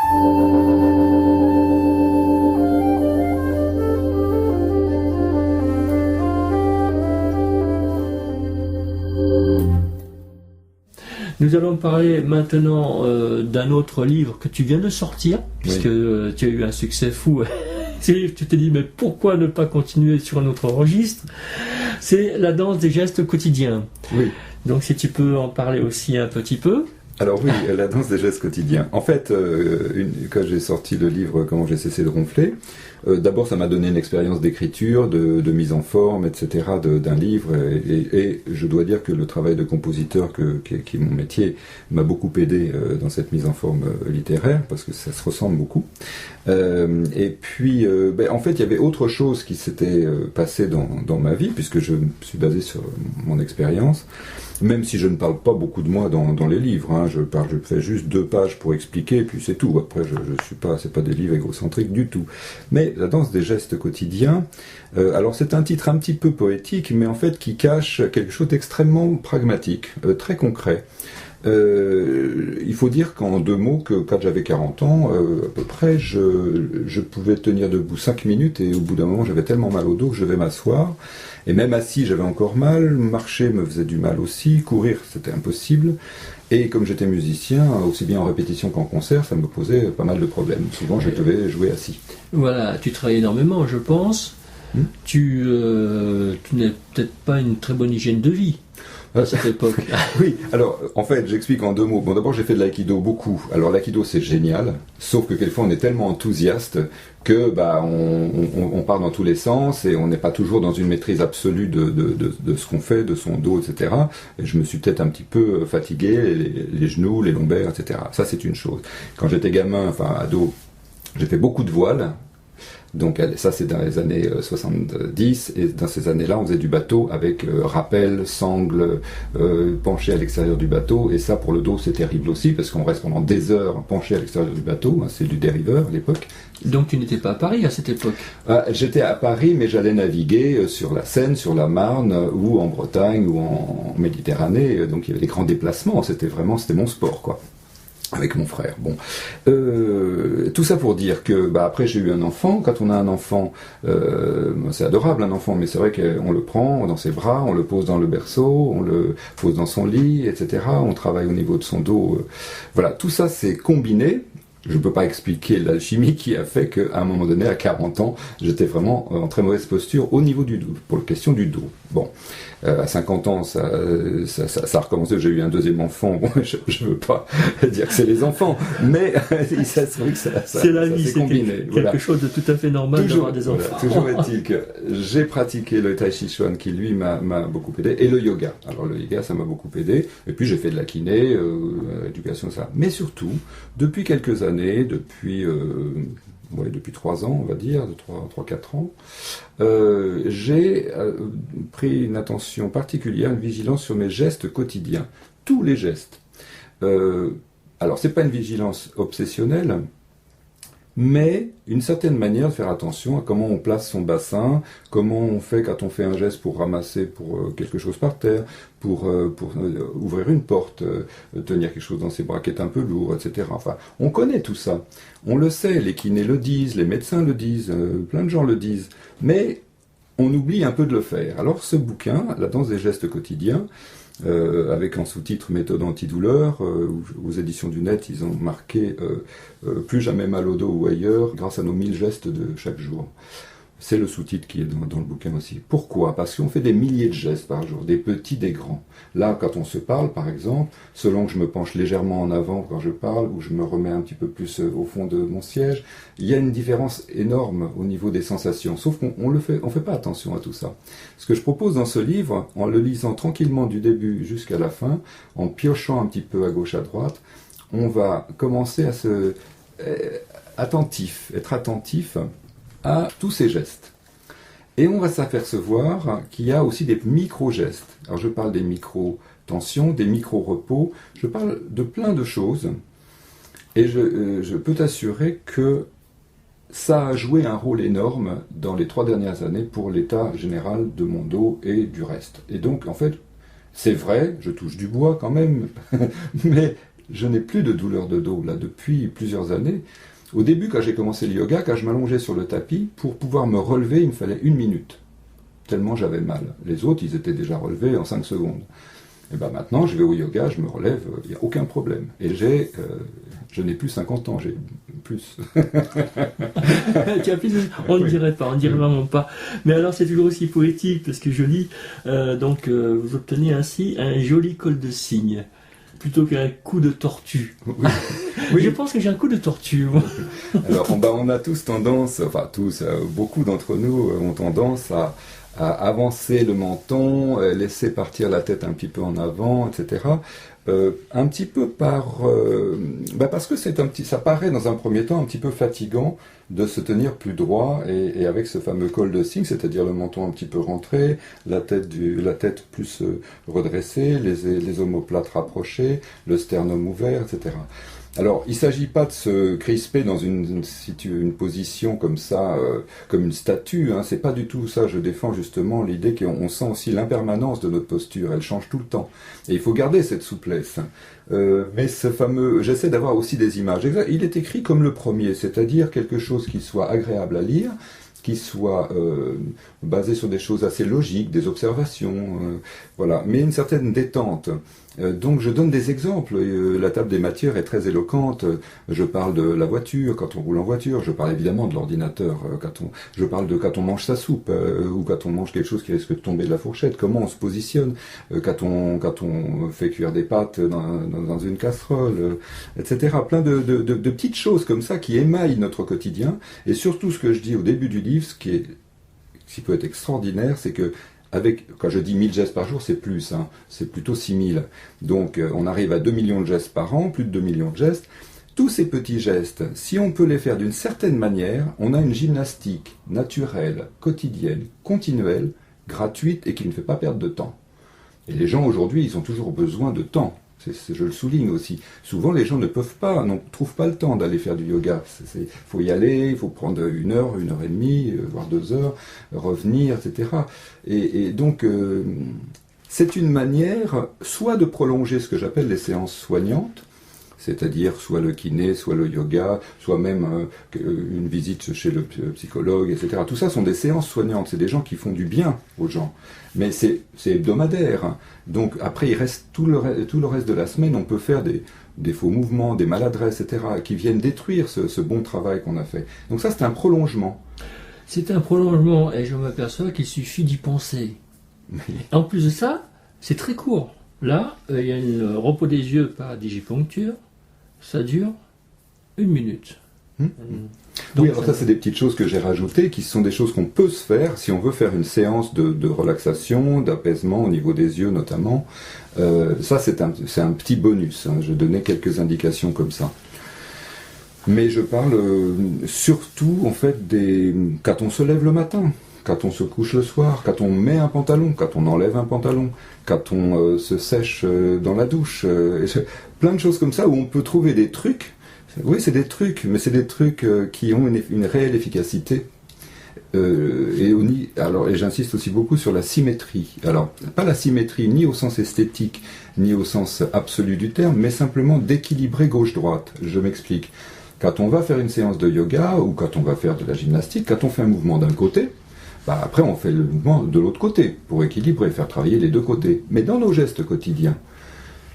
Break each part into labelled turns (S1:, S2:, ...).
S1: Nous allons parler maintenant d'un autre livre que tu viens de sortir, puisque
S2: Oui.
S1: Tu as eu un succès fou. Ce livre, tu t'es dit, mais pourquoi ne pas continuer sur un autre registre? C'est La danse des gestes quotidiens.
S2: Oui.
S1: Donc si tu peux en parler aussi un petit peu.
S2: Alors oui, la danse des gestes quotidiens. En fait, quand j'ai sorti le livre Comment j'ai cessé de ronfler, d'abord ça m'a donné une expérience d'écriture, de mise en forme, etc. d'un livre. Et je dois dire que le travail de compositeur, qui est mon métier, m'a beaucoup aidé dans cette mise en forme littéraire, parce que ça se ressemble beaucoup. Et puis, en fait, il y avait autre chose qui s'était passé dans ma vie, puisque je me suis basé sur mon expérience. Même si je ne parle pas beaucoup de moi dans les livres, hein, je fais juste 2 pages pour expliquer, puis c'est tout. Après, c'est pas des livres égocentriques du tout. Mais la danse des gestes quotidiens, alors c'est un titre un petit peu poétique, mais en fait qui cache quelque chose d'extrêmement pragmatique, très concret. Il faut dire qu'en 2 mots, que quand j'avais 40 ans, à peu près, je pouvais tenir debout 5 minutes, et au bout d'un moment, j'avais tellement mal au dos que je devais m'asseoir. Et même assis, j'avais encore mal, marcher me faisait du mal aussi, courir, c'était impossible. Et comme j'étais musicien, aussi bien en répétition qu'en concert, ça me posait pas mal de problèmes. Souvent, je devais jouer assis.
S1: Voilà, tu travailles énormément, je pense. Tu n'as peut-être pas une très bonne hygiène de vie à cette époque.
S2: Oui, alors en fait j'explique en 2 mots. Bon, d'abord j'ai fait de l'aïkido beaucoup. Alors l'aïkido c'est génial, sauf que quelquefois on est tellement enthousiaste que on part dans tous les sens et on n'est pas toujours dans une maîtrise absolue de ce qu'on fait, de son dos, etc. Et je me suis peut-être un petit peu fatigué, les genoux, les lombaires, etc. Ça c'est une chose. Quand j'étais gamin, enfin ado, j'ai fait beaucoup de voile. Donc ça c'est dans les années 70, et dans ces années-là on faisait du bateau avec rappel, sangle, penché à l'extérieur du bateau, et ça pour le dos c'est terrible aussi parce qu'on reste pendant des heures penché à l'extérieur du bateau, hein, c'est du dériveur à l'époque.
S1: Donc tu n'étais pas à Paris à cette époque?
S2: J'étais à Paris, mais j'allais naviguer sur la Seine, sur la Marne, ou en Bretagne, ou en Méditerranée, donc il y avait des grands déplacements, c'était mon sport quoi. Avec mon frère. Bon, tout ça pour dire que après j'ai eu un enfant. Quand on a un enfant, c'est adorable un enfant, mais c'est vrai qu'on le prend dans ses bras, on le pose dans le berceau, on le pose dans son lit, etc. On travaille au niveau de son dos. Voilà, tout ça c'est combiné. Je ne peux pas expliquer l'alchimie qui a fait qu'à un moment donné, à 40 ans, j'étais vraiment en très mauvaise posture au niveau du dos, pour la question du dos. Bon, à 50 ans, ça a recommencé, j'ai eu un 2e enfant, bon, je ne veux pas dire que c'est les enfants, mais ça se trouve que
S1: c'est la vie, c'est
S2: combiné.
S1: Quelque chose de tout à fait normal d'avoir des enfants.
S2: Voilà, toujours est-il que j'ai pratiqué le Tai Chi Chuan qui lui m'a beaucoup aidé, et le yoga. Alors le yoga, ça m'a beaucoup aidé, et puis j'ai fait de la kiné, éducation, ça. Mais surtout, depuis quelques années, depuis 3 ans, on va dire, 3-4 ans, j'ai pris une attention particulière, une vigilance sur mes gestes quotidiens. Tous les gestes. Alors, c'est pas une vigilance obsessionnelle, mais une certaine manière de faire attention à comment on place son bassin, comment on fait quand on fait un geste pour ramasser quelque chose par terre, pour ouvrir une porte, tenir quelque chose dans ses bras qui est un peu lourd, etc. Enfin, on connaît tout ça. On le sait, les kinés le disent, les médecins le disent, plein de gens le disent. Mais on oublie un peu de le faire. Alors ce bouquin, La danse des gestes quotidiens, avec en sous-titre Méthode antidouleur, aux éditions du Net, ils ont marqué plus jamais mal au dos ou ailleurs, grâce à nos 1000 gestes de chaque jour. C'est le sous-titre qui est dans le bouquin aussi. Pourquoi? Parce qu'on fait des milliers de gestes par jour, des petits, des grands. Là, quand on se parle, par exemple, selon que je me penche légèrement en avant quand je parle, ou je me remets un petit peu plus au fond de mon siège, il y a une différence énorme au niveau des sensations. Sauf qu'on on fait pas attention à tout ça. Ce que je propose dans ce livre, en le lisant tranquillement du début jusqu'à la fin, en piochant un petit peu à gauche, à droite, on va commencer à être attentif à tous ces gestes. Et on va s'apercevoir qu'il y a aussi des micro-gestes. Alors je parle des micro-tensions, des micro-repos, je parle de plein de choses, et je peux t'assurer que ça a joué un rôle énorme dans les 3 dernières années pour l'état général de mon dos et du reste. Et donc, en fait, c'est vrai, je touche du bois quand même, mais je n'ai plus de douleur de dos là depuis plusieurs années. Au début, quand j'ai commencé le yoga, quand je m'allongeais sur le tapis, pour pouvoir me relever, il me fallait 1 minute. Tellement j'avais mal. Les autres, ils étaient déjà relevés en 5 secondes. Et ben maintenant, je vais au yoga, je me relève, il n'y a aucun problème. Et je n'ai plus 50 ans, j'ai plus.
S1: Tu as plus de... On ne dirait pas, on ne dirait vraiment pas. Mais alors c'est toujours aussi poétique, parce que je lis, vous obtenez ainsi un joli col de cygne, plutôt qu'un coup de tortue.
S2: Oui. Oui.
S1: Je pense que j'ai un coup de tortue, moi.
S2: Alors, on a tous tendance, enfin tous, beaucoup d'entre nous ont tendance à avancer le menton, laisser partir la tête un petit peu en avant, etc. Un petit peu parce que ça paraît dans un premier temps un petit peu fatigant de se tenir plus droit et avec ce fameux col de cygne, c'est-à-dire le menton un petit peu rentré, la tête plus redressée, les omoplates rapprochés, le sternum ouvert, etc. Alors, il ne s'agit pas de se crisper dans une position comme ça, comme une statue, hein. C'est pas du tout ça. Je défends justement l'idée qu'on sent aussi l'impermanence de notre posture. Elle change tout le temps. Et il faut garder cette souplesse. Mais ce fameux... J'essaie d'avoir aussi des images. Il est écrit comme le premier, c'est-à-dire quelque chose qui soit agréable à lire, qui soit basé sur des choses assez logiques, des observations, voilà, mais une certaine détente. Donc je donne des exemples. La table des matières est très éloquente. Je parle de la voiture quand on roule en voiture. Je parle évidemment de l'ordinateur je parle de quand on mange sa soupe ou quand on mange quelque chose qui risque de tomber de la fourchette. Comment on se positionne quand on fait cuire des pâtes dans une casserole, etc. Plein de petites choses comme ça qui émaillent notre quotidien. Et surtout, ce que je dis au début du livre, ce qui peut être extraordinaire, c'est que quand je dis 1000 gestes par jour, c'est plus, hein, c'est plutôt 6000. Donc on arrive à 2 millions de gestes par an, plus de 2 millions de gestes. Tous ces petits gestes, si on peut les faire d'une certaine manière, on a une gymnastique naturelle, quotidienne, continuelle, gratuite et qui ne fait pas perdre de temps. Et les gens aujourd'hui, ils ont toujours besoin de temps. Je le souligne aussi. Souvent, les gens ne trouvent pas le temps d'aller faire du yoga. Il faut y aller, il faut prendre 1 heure, 1h30, voire 2 heures, revenir, etc. Et donc, c'est une manière soit de prolonger ce que j'appelle les séances soignantes, c'est-à-dire soit le kiné, soit le yoga, soit même une visite chez le psychologue, etc. Tout ça sont des séances soignantes, c'est des gens qui font du bien aux gens. Mais c'est hebdomadaire. Donc après, il reste tout le reste de la semaine, on peut faire des faux mouvements, des maladresses, etc., qui viennent détruire ce bon travail qu'on a fait. Donc ça, c'est un prolongement.
S1: C'est un prolongement, et je m'aperçois qu'il suffit d'y penser. En plus de ça, c'est très court. Là, il y a un repos des yeux par digiponcture. Ça dure 1 minute.
S2: Donc, oui, alors ça c'est des petites choses que j'ai rajoutées, qui sont des choses qu'on peut se faire si on veut faire une séance de relaxation, d'apaisement au niveau des yeux notamment. Ça c'est un petit bonus, hein. Je donnais quelques indications comme ça. Mais je parle surtout en fait quand on se lève le matin, quand on se couche le soir, quand on met un pantalon, quand on enlève un pantalon, quand on se sèche dans la douche, plein de choses comme ça où on peut trouver des trucs. Oui, c'est des trucs, mais c'est des trucs qui ont une réelle efficacité. Et j'insiste aussi beaucoup sur la symétrie. Alors, pas la symétrie ni au sens esthétique, ni au sens absolu du terme, mais simplement d'équilibrer gauche-droite. Je m'explique. Quand on va faire une séance de yoga, ou quand on va faire de la gymnastique, quand on fait un mouvement d'un côté, après on fait le mouvement de l'autre côté, pour équilibrer, faire travailler les deux côtés. Mais dans nos gestes quotidiens,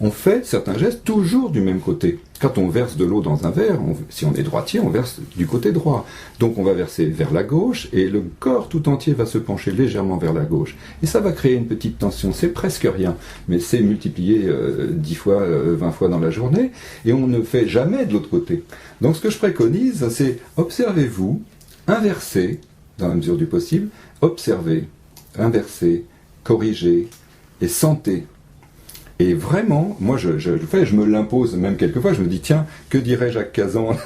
S2: on fait certains gestes toujours du même côté. Quand on verse de l'eau dans un verre, si on est droitier, on verse du côté droit. Donc on va verser vers la gauche et le corps tout entier va se pencher légèrement vers la gauche. Et ça va créer une petite tension. C'est presque rien, mais c'est multiplié 10 fois, 20 fois dans la journée et on ne fait jamais de l'autre côté. Donc ce que je préconise, c'est observez-vous, inversez, dans la mesure du possible, observez, inversez, corrigez et sentez. Et vraiment, moi je me l'impose même quelquefois, je me dis tiens, que dirait Jacques Cazan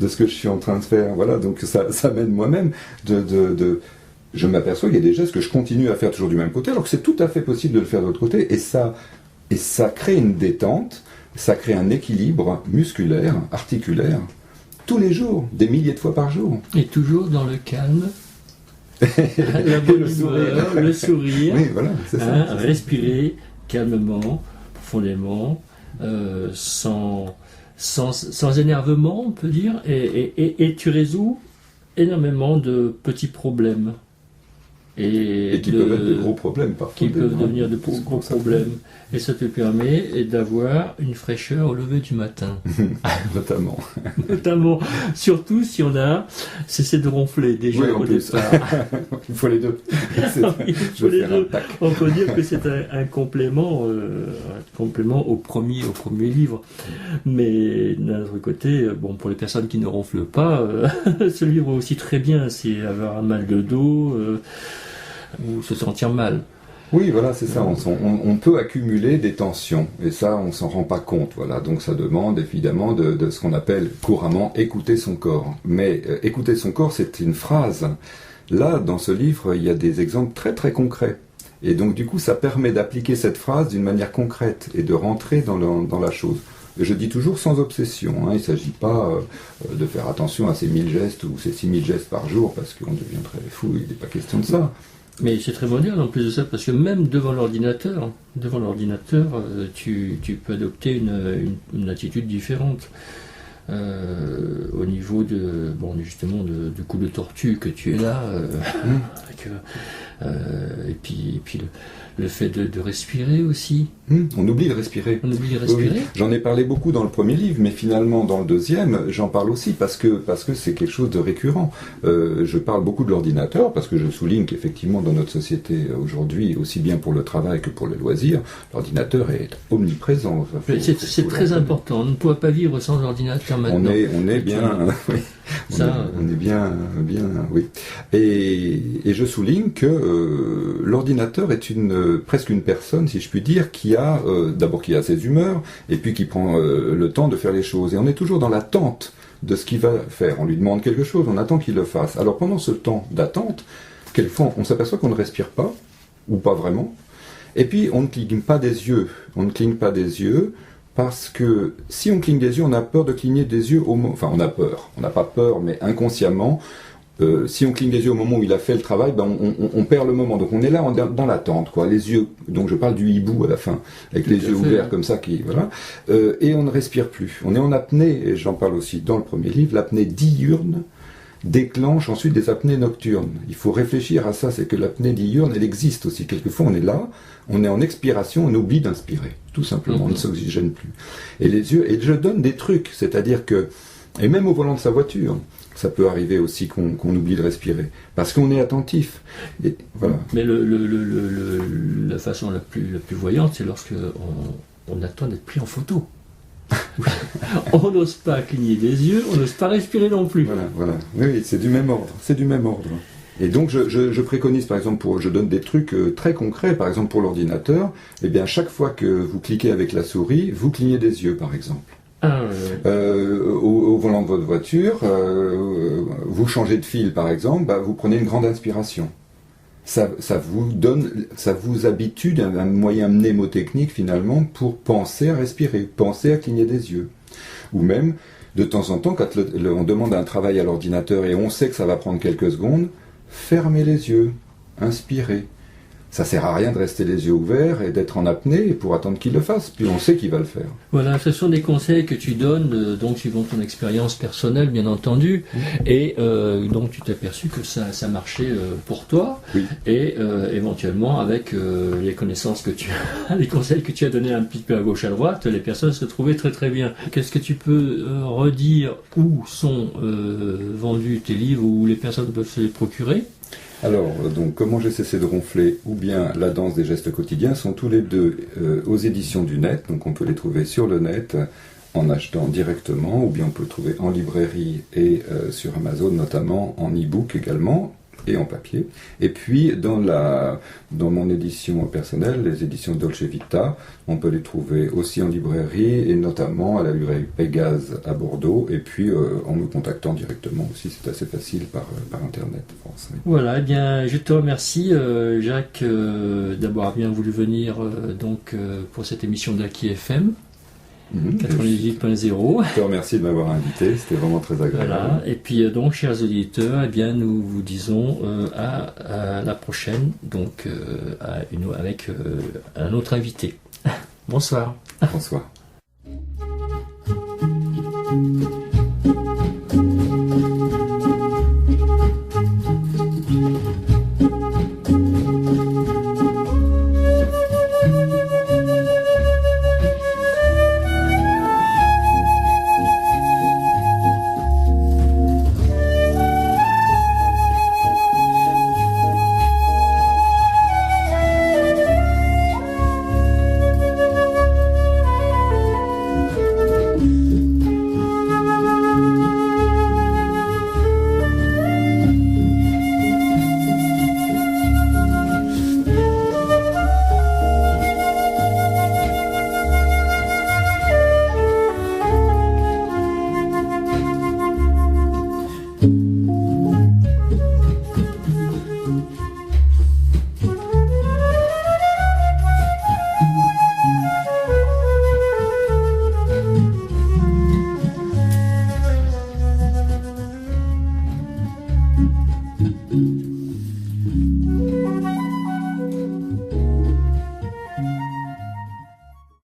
S2: de ce que je suis en train de faire, voilà, donc ça m'aide moi-même je m'aperçois qu'il y a des gestes que je continue à faire toujours du même côté, alors que c'est tout à fait possible de le faire de l'autre côté, et ça crée une détente, ça crée un équilibre musculaire, articulaire, tous les jours, des milliers de fois par jour.
S1: Et toujours dans le calme. La bonne humeur, le sourire,
S2: oui, voilà, c'est ça,
S1: respirer calmement, profondément, sans énervement, on peut dire, et tu résous énormément de petits problèmes.
S2: Et qui peuvent être de gros problèmes parfois.
S1: Qui peuvent devenir de gros problèmes. Et ça te permet d'avoir une fraîcheur au lever du matin.
S2: Notamment.
S1: Notamment. Surtout si on a cessé de ronfler déjà au départ.
S2: Il faut les deux.
S1: Il faut les deux. On peut dire que c'est un complément, au premier livre. Mais d'un autre côté, pour les personnes qui ne ronflent pas, ce livre est aussi très bien. C'est avoir un mal de dos ou se sentir mal.
S2: Oui, voilà, c'est ça. On peut accumuler des tensions, et ça, on s'en rend pas compte. Voilà, donc ça demande évidemment de ce qu'on appelle couramment écouter son corps. Mais écouter son corps, c'est une phrase. Là, dans ce livre, il y a des exemples très très concrets. Et donc, du coup, ça permet d'appliquer cette phrase d'une manière concrète et de rentrer dans la chose. Et je dis toujours sans obsession. Il ne s'agit pas de faire attention à ces 1000 gestes ou ces 6000 gestes par jour, parce qu'on devient très fou. Il n'est pas question de ça.
S1: Mais c'est très moderne en plus de ça, parce que même devant l'ordinateur, tu peux adopter une attitude différente. Au niveau justement du coup de tortue que tu es là, et puis le fait de respirer aussi.
S2: On oublie de respirer. Oui. J'en ai parlé beaucoup dans le premier livre, mais finalement dans le deuxième, j'en parle aussi parce que c'est quelque chose de récurrent. Je parle beaucoup de l'ordinateur parce que je souligne qu'effectivement dans notre société aujourd'hui, aussi bien pour le travail que pour les loisirs, l'ordinateur est omniprésent.
S1: C'est très important. On ne peut pas vivre sans ordinateur maintenant.
S2: On est bien. Oui. On est bien, oui. Et je souligne que l'ordinateur est presque une personne, si je puis dire, qui a ses humeurs, et puis qui prend le temps de faire les choses. Et on est toujours dans l'attente de ce qu'il va faire. On lui demande quelque chose, on attend qu'il le fasse. Alors pendant ce temps d'attente, quelquefois on s'aperçoit qu'on ne respire pas, ou pas vraiment, et puis on ne cligne pas des yeux. Parce que si on cligne des yeux, on a peur de cligner des yeux au moment... Enfin, on a peur. On n'a pas peur, mais inconsciemment, si on cligne des yeux au moment où il a fait le travail, on perd le moment. Donc on est là dans l'attente, quoi. Les yeux, donc je parle du hibou à la fin, avec les yeux ouverts comme ça, voilà. Et on ne respire plus. On est en apnée, et j'en parle aussi dans le premier livre, l'apnée diurne déclenche ensuite des apnées nocturnes. Il faut réfléchir à ça, c'est que l'apnée diurne, elle existe aussi. Quelquefois, on est là, on est en expiration, on oublie d'inspirer. Tout simplement, on ne s'oxygène plus. Et les yeux, et je donne des trucs, c'est-à-dire que, et même au volant de sa voiture, ça peut arriver aussi qu'on oublie de respirer, parce qu'on est attentif. Et voilà.
S1: Mais la façon la plus voyante, c'est lorsque on attend d'être pris en photo. On n'ose pas cligner des yeux, on n'ose pas respirer non plus.
S2: Voilà. Oui, c'est du même ordre. Et donc je préconise par exemple, je donne des trucs très concrets, par exemple pour l'ordinateur, eh bien chaque fois que vous cliquez avec la souris, vous clignez des yeux par exemple. Au volant de votre voiture, vous changez de fil par exemple, vous prenez une grande inspiration. Ça vous habitue d'un moyen mnémotechnique finalement pour penser à respirer, penser à cligner des yeux. Ou même, de temps en temps, quand on demande un travail à l'ordinateur et on sait que ça va prendre quelques secondes, fermez les yeux, inspirez. Ça sert à rien de rester les yeux ouverts et d'être en apnée pour attendre qu'il le fasse, puis on sait qu'il va le faire.
S1: Voilà, ce sont des conseils que tu donnes, donc suivant ton expérience personnelle, bien entendu, et donc tu t'es aperçu que ça marchait pour toi,
S2: oui.
S1: Et éventuellement avec les connaissances que tu as, les conseils que tu as donnés un petit peu à gauche à droite, les personnes se trouvaient très très bien. Qu'est-ce que tu peux redire où sont vendus tes livres, où les personnes peuvent se les procurer ?
S2: Alors, donc, Comment j'ai cessé de ronfler ou bien La danse des gestes quotidiens sont tous les deux aux éditions du net, donc on peut les trouver sur le net en achetant directement, ou bien on peut le trouver en librairie et sur Amazon notamment, en e-book également, et en papier. Et puis, dans mon édition personnelle, les éditions Dolce Vita, on peut les trouver aussi en librairie, et notamment à la librairie Pégase à Bordeaux, et puis en me contactant directement aussi, c'est assez facile par Internet, je pense. Oui.
S1: Voilà, eh bien, je te remercie, Jacques, d'avoir bien voulu venir pour cette émission d'Aki FM. 98.0.
S2: Je te remercie de m'avoir invité, c'était vraiment très agréable.
S1: Voilà. Et puis donc, chers auditeurs, eh bien, nous vous disons à la prochaine, donc avec un autre invité. Bonsoir.
S2: Bonsoir.
S1: Merci.